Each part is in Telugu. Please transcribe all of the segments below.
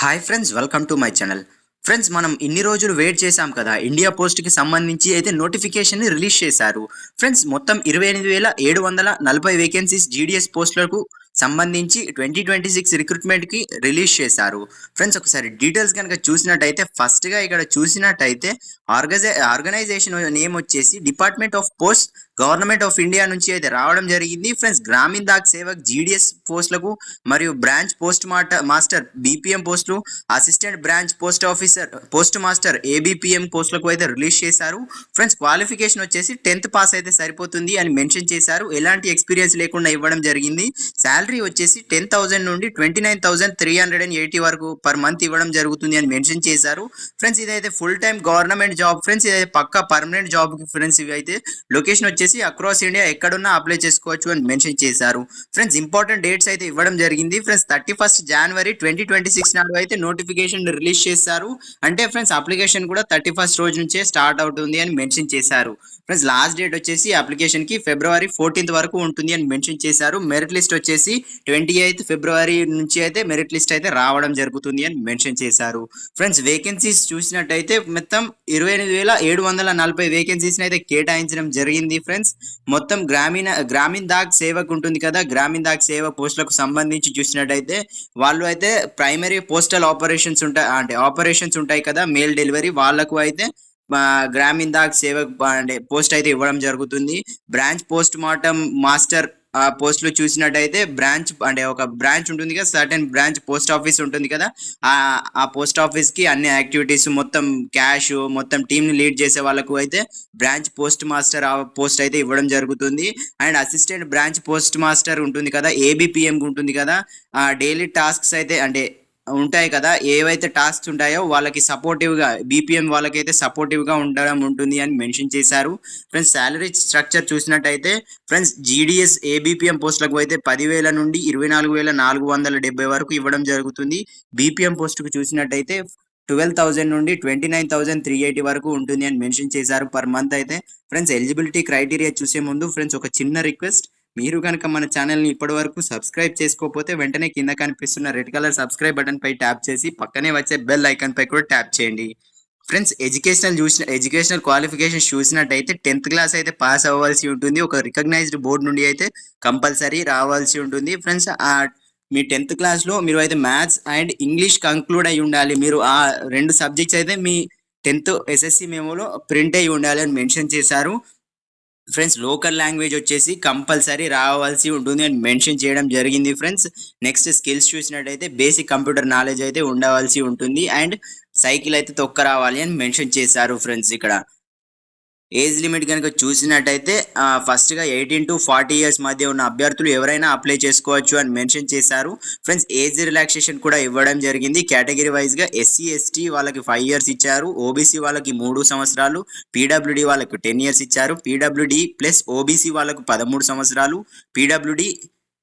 Hi friends, welcome to my channel. Friends, మనం ఇన్ని రోజులు వెయిట్ చేశాం కదా! ఇండియా పోస్ట్‌కి సంబంధించి అయితే నోటిఫికేషన్‌ని రిలీజ్ చేశారు. ఫ్రెండ్స్, మొత్తం 28,740 వేకెన్సీస్ జీడీఎస్ పోస్టులకు సంబంధించి 2026 రిక్రూట్‌మెంట్‌కి రిలీజ్ చేశారు. ఫ్రెండ్స్, ఒకసారి డీటెయిల్స్ గనుక చూసినట్టయితే ఫస్ట్‌గా ఇక్కడ చూసినట్టయితే ఆర్గనైజేషన్ నేమ్ వచ్చేసి department of post government of India నుంచి అయితే రావడం జరిగింది. ఫ్రెండ్స్, గ్రామీణ డాక్ సేవక్ జీడీఎస్ పోస్టులకు మరియు బ్రాంచ్ మాస్టర్ బీపీఎం పోస్టులు, assistant branch post master ABPM పోస్టులకు అయితే రిలీజ్ చేశారు. ఫ్రెండ్స్, క్వాలిఫికేషన్ వచ్చేసి 10th పాస్ అయితే సరిపోతుంది అని మెన్షన్ చేశారు. ఎలాంటి ఎక్స్పీరియన్స్ లేకుండా ఇవ్వడం జరిగింది. శాలరీ వచ్చేసి 10,000 నుండి 29,380 వరకు పర్ మంత్ ఇవ్వడం జరుగుతుంది అని మెన్షన్ చేశారు. ఫ్రెండ్స్, ఇదైతే full time government job. Friends, ఇదైతే పక్కా పర్మనెంట్ జాబ్. ఫ్రెండ్స్, ఇవి అయితే లొకేషన్ వచ్చేసి అక్రాస్ ఇండియా ఎక్కడున్నా అప్లై చేసుకోవచ్చు అని మెన్షన్ చేశారు. ఫ్రెండ్స్, ఇంపార్టెంట్ డేట్స్ అయితే ఇవ్వడం జరిగింది. ఫ్రెండ్స్, 31st January 2026 నాడు అయితే నోటిఫికేషన్ రిలీజ్ చేశారు. అంటే ఫ్రెండ్స్, అప్లికేషన్ కూడా 31st రోజు నుంచే స్టార్ట్ అవుతుంది అని మెన్షన్ చేశారు. ఫ్రెండ్స్, లాస్ట్ డేట్ వచ్చేసి అప్లికేషన్ కి February 14th వరకు ఉంటుంది అని మెన్షన్ చేశారు. మెరిట్ లిస్ట్ వచ్చేసి 28th February నుంచి అయితే మెరిట్ లిస్ట్ అయితే రావడం జరుగుతుంది అని మెన్షన్ చేశారు. ఫ్రెండ్స్, వేకెన్సీస్ చూసినట్టయితే మొత్తం 28,740 వేకెన్సీస్ అయితే కేటాయించడం జరిగింది. ఫ్రెండ్స్, మొత్తం గ్రామీణ డాక్ సేవకు ఉంటుంది కదా, గ్రామీణ డాక్ సేవ పోస్టులకు సంబంధించి చూసినట్టయితే వాళ్ళు అయితే ప్రైమరీ పోస్టల్ ఆపరేషన్స్ ఉంటాయి కదా, మెయిల్ డెలివరీ వాళ్ళకు అయితే గ్రామీణ డాక్ సేవక్ పోస్ట్ అయితే ఇవ్వడం జరుగుతుంది. బ్రాంచ్ పోస్ట్ మార్టం మాస్టర్ పోస్టులు చూసినట్టయితే ఒక బ్రాంచ్ ఉంటుంది కదా, సర్టెన్ బ్రాంచ్ పోస్ట్ ఆఫీస్ ఉంటుంది కదా, ఆ పోస్ట్ ఆఫీస్ కి అన్ని యాక్టివిటీస్ మొత్తం క్యాష్ మొత్తం టీమ్ ని లీడ్ చేసే వాళ్ళకు అయితే బ్రాంచ్ పోస్ట్ మాస్టర్ పోస్ట్ అయితే ఇవ్వడం జరుగుతుంది. And assistant branch post master ఉంటుంది కదా, ఏబిపిఎం ఉంటుంది కదా, డైలీ టాస్క్స్ అయితే ఉంటాయి కదా, ఏవైతే టాస్క్స్ ఉంటాయో వాళ్ళకి సపోర్టివ్ గా బీపీఎం వాళ్ళకైతే సపోర్టివ్ గా ఉండడం ఉంటుంది అని మెన్షన్ చేశారు. ఫ్రెండ్స్, శాలరీ స్ట్రక్చర్ చూసినట్టయితే ఫ్రెండ్స్, జీడీఎస్ ఏబిపిఎం పోస్టులకు అయితే 10,000 నుండి 24,470 వరకు ఇవ్వడం జరుగుతుంది. బీపీఎం పోస్టుకు చూసినట్టయితే 12,000 నుండి 29,380 వరకు ఉంటుంది అని మెన్షన్ చేశారు పర్ మంత్ అయితే. ఫ్రెండ్స్, ఎలిజిబిలిటీ క్రైటీరియా చూసే ముందు ఫ్రెండ్స్ ఒక చిన్న రిక్వెస్ట్, మీరు కనుక మన ఛానల్ని ఇప్పటి వరకు సబ్స్క్రైబ్ చేసుకోకపోతే వెంటనే కింద కనిపిస్తున్న రెడ్ కలర్ సబ్స్క్రైబ్ బటన్ పై ట్యాప్ చేసి పక్కనే వచ్చే బెల్ ఐకాన్ పై కూడా ట్యాప్ చేయండి. ఫ్రెండ్స్, ఎడ్యుకేషనల్ క్వాలిఫికేషన్ చూసినట్టయితే 10th క్లాస్ అయితే పాస్ అవ్వాల్సి ఉంటుంది. ఒక రికగ్నైజ్డ్ బోర్డు నుండి అయితే కంపల్సరీ రావాల్సి ఉంటుంది. ఫ్రెండ్స్, మీ 10th క్లాస్లో మీరు అయితే మ్యాథ్స్ అండ్ ఇంగ్లీష్ కంక్లూడ్ అయి ఉండాలి. మీరు ఆ 2 సబ్జెక్ట్స్ అయితే మీ 10th ఎస్ఎస్సి మెమోలో ప్రింట్ అయి ఉండాలి అని మెన్షన్ చేశారు. ఫ్రెండ్స్, లోకల్ లాంగ్వేజ్ వచ్చేసి కంపల్సరీ రావాల్సి ఉంటుంది అని మెన్షన్ చేయడం జరిగింది. ఫ్రెండ్స్, నెక్స్ట్ స్కిల్స్ చూసినట్టయితే బేసిక్ కంప్యూటర్ నాలెడ్జ్ అయితే ఉండవలసి ఉంటుంది అండ్ సైకిల్ అయితే తొక్క రావాలి అని మెన్షన్ చేశారు. ఫ్రెండ్స్, ఇక్కడ ఏజ్ లిమిట్ కనుక చూసినట్టయితే ఫస్ట్గా 18 to 40 years మధ్య ఉన్న అభ్యర్థులు ఎవరైనా అప్లై చేసుకోవచ్చు అని మెన్షన్ చేశారు. ఫ్రెండ్స్, ఏజ్ రిలాక్సేషన్ కూడా ఇవ్వడం జరిగింది. కేటగిరీ వైజ్గా ఎస్సీ ఎస్టీ వాళ్ళకి 5 years ఇచ్చారు, ఓబీసీ వాళ్ళకి 3 సంవత్సరాలు, పీడబ్ల్యూడి వాళ్ళకి 10 years ఇచ్చారు, పీడబ్ల్యూడి ప్లస్ ఓబీసీ వాళ్ళకు 13 సంవత్సరాలు, పీడబ్ల్యూడి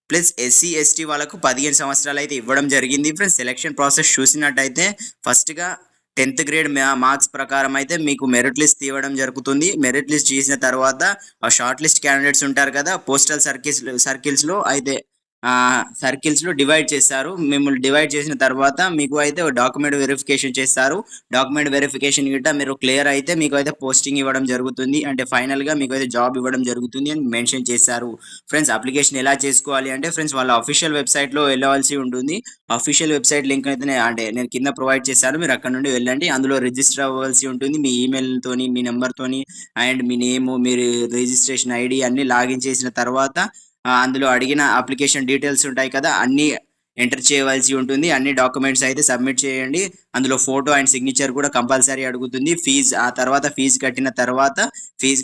ప్లస్ ఎస్సీ ఎస్టీ వాళ్ళకు 15 సంవత్సరాలు అయితే ఇవ్వడం జరిగింది. ఫ్రెండ్స్, సెలక్షన్ ప్రాసెస్ చూసినట్టయితే ఫస్ట్గా 10th గ్రేడ్ మార్క్స్ ప్రకారం అయితే మీకు మెరిట్ లిస్ట్ ఇవ్వడం జరుగుతుంది. మెరిట్ లిస్ట్ చేసిన తర్వాత ఆ షార్ట్ లిస్ట్ క్యాండిడేట్స్ ఉంటారు కదా, పోస్టల్ సర్కిల్స్లో అయితే సర్కిల్స్లో డివైడ్ చేస్తారు. మిమ్మల్ని డివైడ్ చేసిన తర్వాత మీకు అయితే డాక్యుమెంట్ వెరిఫికేషన్ చేస్తారు. డాక్యుమెంట్ వెరిఫికేషన్ గిట్ట మీరు క్లియర్ అయితే మీకు అయితే పోస్టింగ్ ఇవ్వడం జరుగుతుంది. అంటే ఫైనల్గా మీకు అయితే జాబ్ ఇవ్వడం జరుగుతుంది అని మెన్షన్ చేశారు. ఫ్రెండ్స్, అప్లికేషన్ ఎలా చేసుకోవాలి అంటే ఫ్రెండ్స్, వాళ్ళ అఫీషియల్ వెబ్సైట్లో వెళ్ళవలసి ఉంటుంది. అఫీషియల్ వెబ్సైట్ లింక్ అయితే నేను కింద ప్రొవైడ్ చేశాను, మీరు అక్కడ నుండి వెళ్ళండి. అందులో రిజిస్టర్ అవ్వాల్సి ఉంటుంది. మీ ఈమెయిల్తోని, మీ నెంబర్తోని అండ్ మీ నేమ్, మీరు రిజిస్ట్రేషన్ ఐడి అన్ని లాగిన్ చేసిన తర్వాత అందులో అడిగిన అప్లికేషన్ డీటెయిల్స్ ఉంటాయి కదా, అన్ని ఎంటర్ చేయవలసి ఉంటుంది. అన్ని డాక్యుమెంట్స్ అయితే సబ్మిట్ చేయండి. అందులో ఫోటో అండ్ సిగ్నేచర్ కూడా కంపల్సరీ అడుగుతుంది. ఫీజు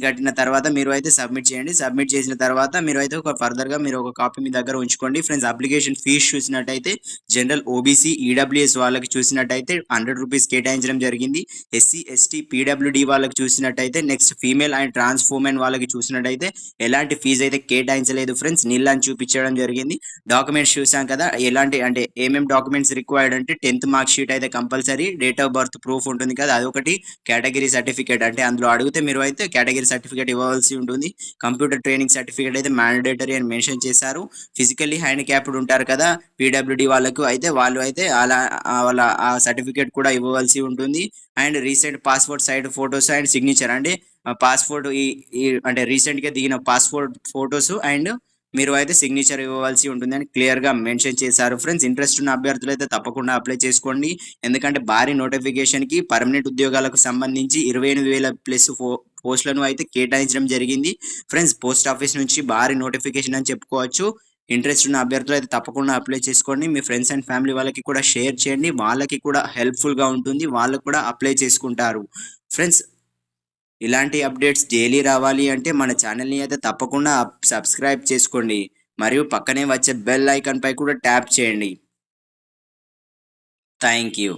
కట్టిన తర్వాత మీరు అయితే సబ్మిట్ చేయండి. సబ్మిట్ చేసిన తర్వాత మీరు అయితే ఫర్దర్గా మీరు ఒక కాపీ మీ దగ్గర ఉంచుకోండి. ఫ్రెండ్స్, అప్లికేషన్ ఫీజు చూసినట్టయితే జనరల్ ఓబీసీ ఈడబ్ల్యూఎస్ వాళ్ళకి చూసినట్టయితే 100 రూపీస్ కేటాయించడం జరిగింది. ఎస్సీ ఎస్టీ పీడబ్ల్యూడి వాళ్ళకి చూసినట్టయితే next female and trans women వాళ్ళకి చూసినట్టయితే ఎలాంటి ఫీజు అయితే కేటాయించలేదు. ఫ్రెండ్స్, నీళ్ళు అని చూపించడం జరిగింది. డాక్యుమెంట్స్ చూసాం కదా, ఏమేమి డాక్యుమెంట్స్ రిక్వైర్డ్ అంటే 10th మార్క్ షీట్ అయితే compulsory compulsory date of birth proof ఉంటుంది కదా, అదొకటి. కేటగిరీ సర్టిఫికేట్ అంటే అందులో అడిగితే మీరు అయితే కేటగిరీ సర్టిఫికేట్ ఇవ్వవలసి ఉంటుంది. కంప్యూటర్ ట్రైనింగ్ సర్టిఫికేట్ అయితే మ్యాండేటరీ అని మెన్షన్ చేశారు. ఫిజికల్లీ హ్యాండిక్యాప్డ్ ఉంటారు కదా పీడబ్ల్యూడి వాళ్ళకు, అయితే వాళ్ళు అయితే అలా వాళ్ళ ఆ సర్టిఫికేట్ కూడా ఇవ్వవలసి ఉంటుంది. And recent passport side photos and signature అంటే పాస్పోర్ట్ అంటే రీసెంట్గా దిగిన పాస్పోర్ట్ ఫొటోస్ అండ్ మీరు అయితే సిగ్నేచర్ ఇవ్వవలసి ఉంటుందని క్లియర్‌గా మెన్షన్ చేశారు ఫ్రెండ్స్. ఇంట్రెస్ట్ ఉన్న అభ్యర్థులైతే తప్పకుండా అప్లై చేసుకోండి. ఎందుకంటే భారీ నోటిఫికేషన్‌కి పర్మనెంట్ ఉద్యోగాలకు సంబంధించి 28,000 ప్లస్ పోస్టులను అయితే కేటాయించడం జరిగింది. ఫ్రెండ్స్ పోస్ట్ ఆఫీస్ నుంచి భారీ నోటిఫికేషన్ అని చెప్పుకోవచ్చు. ఇంట్రెస్ట్ ఉన్న అభ్యర్థులైతే తప్పకుండా అప్లై చేసుకోండి. మీ ఫ్రెండ్స్ అండ్ ఫ్యామిలీ వాళ్ళకి కూడా షేర్ చేయండి. వాళ్ళకి కూడా హెల్ప్‌ఫుల్‌గా ఉంటుంది. వాళ్ళు కూడా అప్లై చేసుకుంటారు. ఫ్రెండ్స్ ఇలాంటి అప్డేట్స్ డైలీ రావాలి అంటే మన ఛానల్‌ని అయితే తప్పకుండా సబ్స్క్రైబ్ చేసుకోండి. మరియు పక్కనే వచ్చే బెల్ ఐకాన్ పై కూడా ట్యాప్ చేయండి. Thank you.